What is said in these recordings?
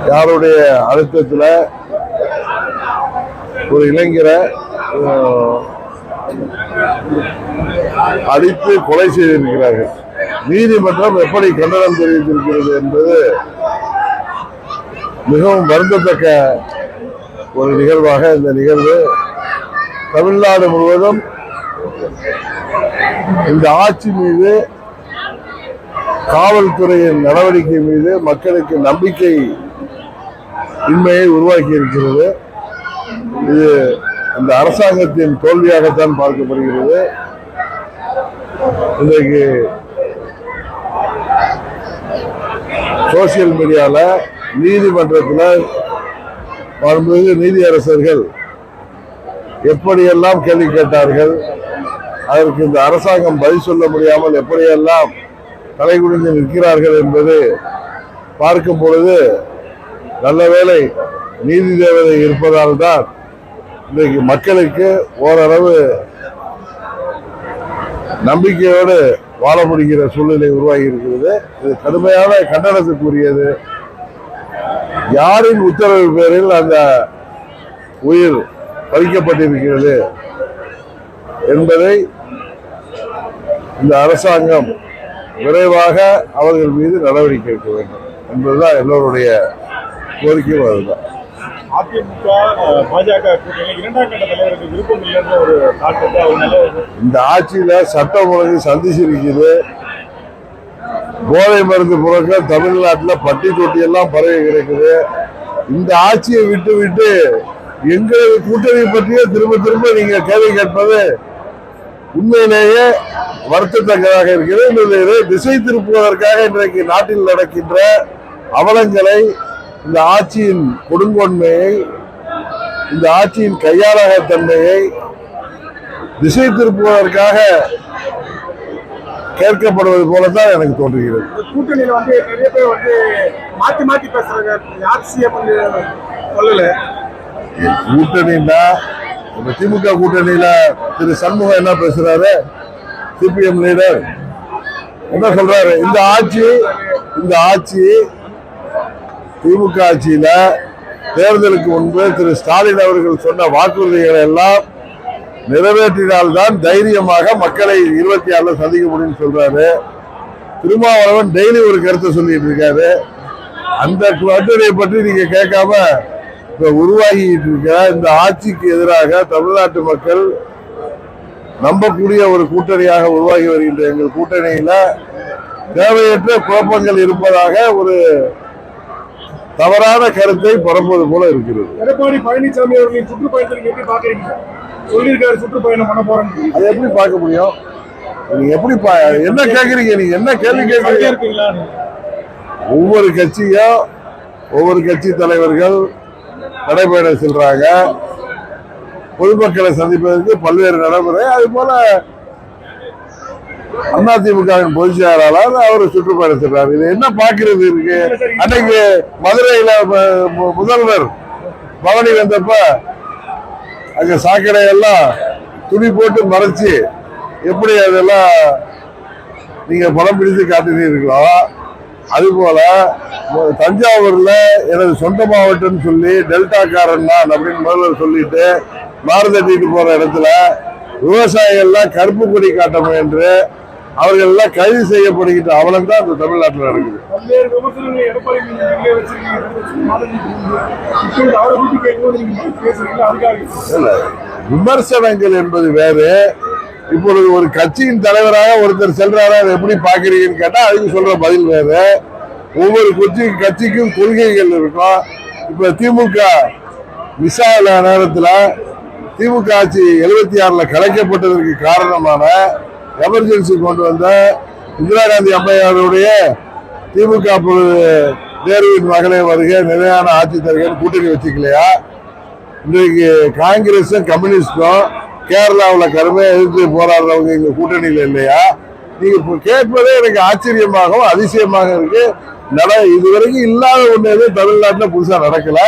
யாருடைய அழுத்தத்தில் ஒரு இளைஞரை அடித்து கொலை செய்திருக்கிறார்கள். நீதிமன்றம் எப்படி கண்டனம் தெரிவித்திருக்கிறது என்பது மிகவும் வருந்தத்தக்க ஒரு நிகழ்வாக இந்த நிகழ்வு தமிழ்நாடு முழுவதும் இந்த ஆட்சி மீது, காவல்துறையின் நடவடிக்கை மீது மக்களுக்கு நம்பிக்கை இன்மையை உருவாக்கி இருக்கிறது. இது இந்த அரசாங்கத்தின் தோல்வியாகத்தான் பார்க்கப்படுகிறது. இன்றைக்கு சோசியல் மீடியாவில், நீதிமன்றத்தில் வரும்போது நீதியரசர்கள் எப்படியெல்லாம் கேள்வி கேட்டார்கள், அதற்கு இந்த அரசாங்கம் பதில் சொல்ல முடியாமல் எப்படியெல்லாம் தலைகுனிந்து நிற்கிறார்கள் என்பது பார்க்கும் பொழுது நல்ல வேளை நீதி தேவதை இருப்பதால் தான் இன்றைக்கு மக்களுக்கு ஓரளவு நம்பிக்கையோடு வாழ முடிகிற சூழ்நிலை உருவாகி இருக்கிறது. இது கடுமையான கண்டனத்துக்குரியது. யாரின் உத்தரவு பேரில் அந்த உயிர் பறிக்கப்பட்டிருக்கிறது என்பதை இந்த அரசாங்கம் விரைவாக அவர்கள் மீது நடவடிக்கை எடுக்க வேண்டும் என்பதுதான் எல்லோருடைய கோரிக்கையும். அதுதான் அதிமுக பாஜக கூட்டணி இரண்டாம் கட்ட தலைவருக்கு விருப்பம் இல்லைன்ற ஒரு தாக்கத்தை இந்த ஆட்சியில சட்டம் ஒழுங்கு சந்திச்சிருக்குது. போதை மருந்து புழக்கம் தமிழ்நாட்டில் பட்டி தொட்டி எல்லாம் பரவி கிடக்குது. இந்த ஆட்சியை விட்டு விட்டு எங்களது கூட்டணி பற்றியே திரும்ப திரும்ப நீங்க கேள்வி கேட்பது உண்மையிலேயே வருத்தத்தக்கதாக இருக்கிறது. திசை திருப்புவதற்காக இன்றைக்கு நாட்டில் நடக்கின்ற அவலங்களை, இந்த ஆட்சியின் கொடுங்கோன்மையை, இந்த ஆட்சியின் கையாளகத்தன்மையை திசை திருப்புவதற்காக கேட்கப்படுவது போலதான் எனக்கு தோன்றுகிறது. கூட்டணியில நிறைய பேர் மாத்தி மாத்தி பேசுறாங்க. யார் சிஎம் சொல்லல. கூட்டணின்னா திமுக கூட்டணியில திரு சண்முகம் என்ன பேசுறாரு, சிபிஎம் லீடர் என்ன சொல்றாரு, இந்த ஆட்சி திமுக ஆட்சியில தேர்தலுக்கு முன்பு திரு ஸ்டாலின் அவர்கள் சொன்ன வாக்குறுதிகளை எல்லாம் நிறைவேற்றினால்தான் தைரியமாக மக்களை 26 சந்திக்க முடியும் சொல்றாரு. திருமாவளவன் டெய்லி ஒரு கருத்தை சொல்லிட்டு இருக்காரு. அந்த கூட்டணியை பற்றி நீங்க கேட்காம இப்ப உருவாகிட்டு இருக்க இந்த ஆட்சிக்கு எதிராக தமிழ்நாட்டு மக்கள் நம்பக்கூடிய ஒரு கூட்டணியாக உருவாகி வருகின்ற எங்கள் கூட்டணியில தேவையற்ற குழப்பங்கள் இருப்பதாக ஒரு தவறான கருத்தை பரப்புவது போல இருக்கிறது. எடப்பாடி பழனிசாமி அவர்களின் சுற்றுப்பயணத்திற்கு எப்படி பாக்குறீங்க? சொல்லியிருக்காரு சுற்றுப்பயணம் பண்ண போறேன். அதை எப்படி பார்க்க முடியும்? நீங்க எப்படி என்ன கேக்குறீங்க? நீங்க என்ன கேள்வி கேட்கறீங்க? ஒவ்வொரு கட்சியும் ஒவ்வொரு கட்சி தலைவர்கள் நடைபயணம் செல்றாங்க. பொதுமக்களை சந்திப்பதற்கு பல்வேறு நடைமுறை. அது போல அதிமுகவின் பொதுச் செயலாளர் அவர் சுற்றுப்பயணம் சென்றார். இது என்ன பாக்குறது இருக்கு? அன்னைக்கு மதுரையில முதல்வர் பவனி வந்தப்ப அங்க சாக்கடையெல்லாம் துணி போட்டு மறைச்சு எப்படி அதெல்லாம் நீங்க படம் பிடித்து காட்டினீர்களோ, அது போல தஞ்சாவூர்ல எனது சொந்த மாவட்டம் சொல்லி டெல்டாக்காரன் தான் அப்படின்னு முதல்வர் சொல்லிட்டு மாறுதட்டிட்டு போற இடத்துல விவசாயிகள்லாம் கருப்பு கொடி காட்ட முயன்று அவர்கள் எல்லாம் கைது செய்யப்படுகின்ற அவலம் தான் இந்த தமிழ்நாட்டில் நடக்குது. விமர்சனங்கள் என்பது வேறு. இப்பொழுது ஒரு கட்சியின் தலைவராக ஒருத்தர் செல்றாரு, அதை எப்படி பாக்குறீங்கன்னு கேட்டா அதுக்கு சொல்ற பதில் வேறு. ஒவ்வொரு கட்சிக்கும் கொள்கைகள் இருக்கும். இப்ப திமுக விசால நேரத்தில் திமுக ஆட்சி 76ல கலைக்கப்பட்டதற்கு காரணமான எமர்ஜென்சி கொண்டு வந்த இந்திரா காந்தி அம்மையாருடைய திமுக நேருவின் மகளே வருக, நிலையான ஆட்சி தருகன்னு கூட்டணி வச்சுக்கலையா? இன்றைக்கு காங்கிரஸும் கம்யூனிஸ்டும் கேரளாவில் கடுமையாக எதிர்த்து போராடுறவங்க இந்த கூட்டணியில் இல்லையா? நீங்க கேட்பதே எனக்கு ஆச்சரியமாகவும் அதிசயமாக இருக்கு. இதுவரைக்கும் இல்லாத ஒண்ணு எதுவும் தமிழ்நாட்டில் புதுசா நடக்கல.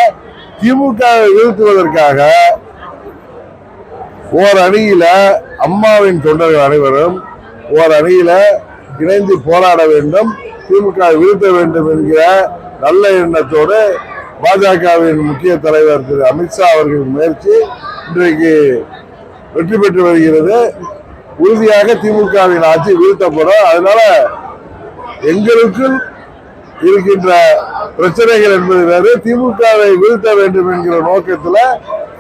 திமுக வீழ்த்துவதற்காக ஓர் அணியில அம்மாவின் தொண்டர்கள் அனைவரும் ஓர் அணியில இணைந்து போராட வேண்டும், திமுக வீழ்த்த வேண்டும் என்கிற நல்ல எண்ணத்தோடு பாஜகவின் முக்கிய தலைவர் திரு அமித்ஷா அவர்களின் முயற்சி இன்றைக்கு வெற்றி பெற்று வருகிறது. உறுதியாக திமுகவின் ஆட்சி வீழ்த்தப்படும். அதனால எங்களுக்குள் இருக்கின்ற பிரச்சனைகள் என்பது வேறு. திமுகவை வீழ்த்த வேண்டும் என்கிற நோக்கத்தில்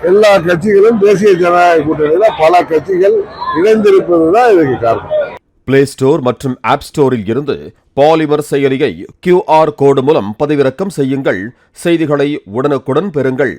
எல்லா கட்சிகளும் தேசிய ஜனநாயக கூட்டணியில பல கட்சிகள் இணைந்திருப்பதுதான் இதுக்கு காரணம். பிளே ஸ்டோர் மற்றும் ஆப் ஸ்டோரில் இருந்து பாலிமர் செயலியை QR கோடு மூலம் பதிவிறக்கம் செய்யுங்கள். செய்திகளை உடனுக்குடன் பெறுங்கள்.